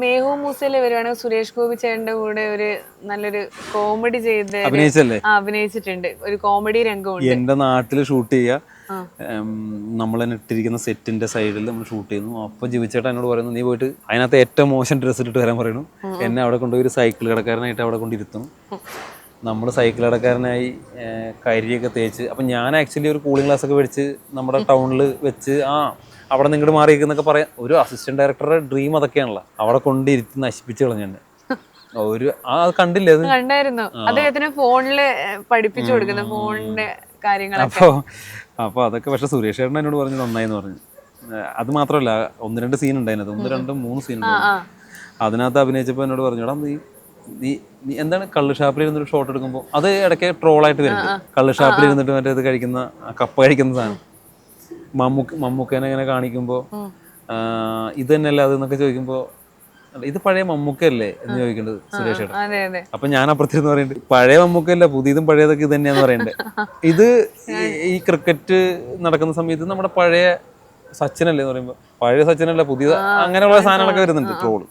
മേഹു മൂസയില് വരുവാണെങ്കിൽ സുരേഷ് ഗോപി ചേട്ടന്റെ കൂടെ ഒരു നല്ലൊരു കോമഡി ചെയ്ത് അഭിനയിച്ചിട്ടുണ്ട്. ഒരു കോമഡി രംഗമുണ്ട്. എന്റെ നാട്ടിൽ ഷൂട്ട് ചെയ്യുക, നമ്മൾ തന്നെ ഇട്ടിരിക്കുന്ന സെറ്റിന്റെ സൈഡിൽ നമ്മൾ ഷൂട്ട് ചെയ്യുന്നു. അപ്പൊ ജീവിച്ചേട്ടാ എന്നോട് പറയുന്നു, നീ പോയിട്ട് അതിനകത്ത് ഏറ്റവും മോശം ഡ്രസ്സ് ഇട്ടിട്ട് വരാൻ പറയുന്നു. എന്നെ അവിടെ കൊണ്ടുപോയി ഒരു സൈക്കിൾ കടക്കാരനായിട്ട് അവിടെ കൊണ്ടിരുത്തുന്നു. നമ്മൾ സൈക്കിൾ കടക്കാരനായി കരിയൊക്കെ തേച്ച്. അപ്പം ഞാൻ ആക്ച്വലി ഒരു കൂളിംഗ് ഗ്ലാസ് ഒക്കെ മേടിച്ച് നമ്മുടെ ടൗണിൽ വെച്ച് അവിടെ നിങ്ങോട്ട് മാറിയിരിക്കുന്നൊക്കെ പറയാം. ഒരു അസിസ്റ്റന്റ് ഡയറക്ടറുടെ ഡ്രീം അതൊക്കെയാണല്ലോ. അവിടെ കൊണ്ടിരുത്തി നശിപ്പിച്ച് കളഞ്ഞു. ഒരു കണ്ടില്ലേ അത്? കണ്ടായിരുന്നു. അദ്ദേഹത്തിന് ഫോണില് പഠിപ്പിച്ചു കൊടുക്കുന്ന ഫോണിന്റെ കാര്യങ്ങളൊക്കെ. അപ്പോൾ അതൊക്കെ പക്ഷെ സുരേഷ് ചേട്ടൻ എന്നോട് പറഞ്ഞു നന്നായിന്ന് പറഞ്ഞു. അത് മാത്രമല്ല, 1-2 സീൻ ഉണ്ടായിരുന്നത്, 1-2-3 സീൻ ഉണ്ടായിരുന്നു. അതിനകത്ത് അഭിനയിച്ചപ്പോൾ എന്നോട് പറഞ്ഞു, എടാ നീ എന്താണ് കള്ള് ഷാപ്പിൽ ഇരുന്നൊരു ഷോട്ട് എടുക്കുമ്പോൾ അത് ഇടയ്ക്ക് ട്രോളായിട്ട് വരും. കള്ള് ഷാപ്പിൽ ഇരുന്നിട്ട് മറ്റേ ഇത് കഴിക്കുന്ന കപ്പ കഴിക്കുന്ന സാധനം മമ്മൂക്കേനെ ഇങ്ങനെ കാണിക്കുമ്പോൾ ഇത് തന്നെയല്ല അതെന്നൊക്കെ ചോദിക്കുമ്പോൾ ഇത് പഴയ മമ്മൂക്കല്ലേ എന്ന് ചോദിക്കേണ്ടത് സുരേഷ് ചേട്ടൻ. അപ്പൊ ഞാൻ അപ്പുറത്തിരുന്ന് പറയുന്നുണ്ട്, പഴയ മമ്മൂക്കല്ല, പുതിയതും പഴയതൊക്കെ ഇത് തന്നെയാന്ന് പറയണ്ടേ. ഇത് ഈ ക്രിക്കറ്റ് നടക്കുന്ന സമയത്ത് നമ്മുടെ പഴയ സച്ചിനല്ലേ എന്ന് പറയുമ്പോൾ പഴയ സച്ചിനല്ല പുതിയ അങ്ങനെയുള്ള സാധനങ്ങളൊക്കെ വരുന്നുണ്ട് ട്രോള്.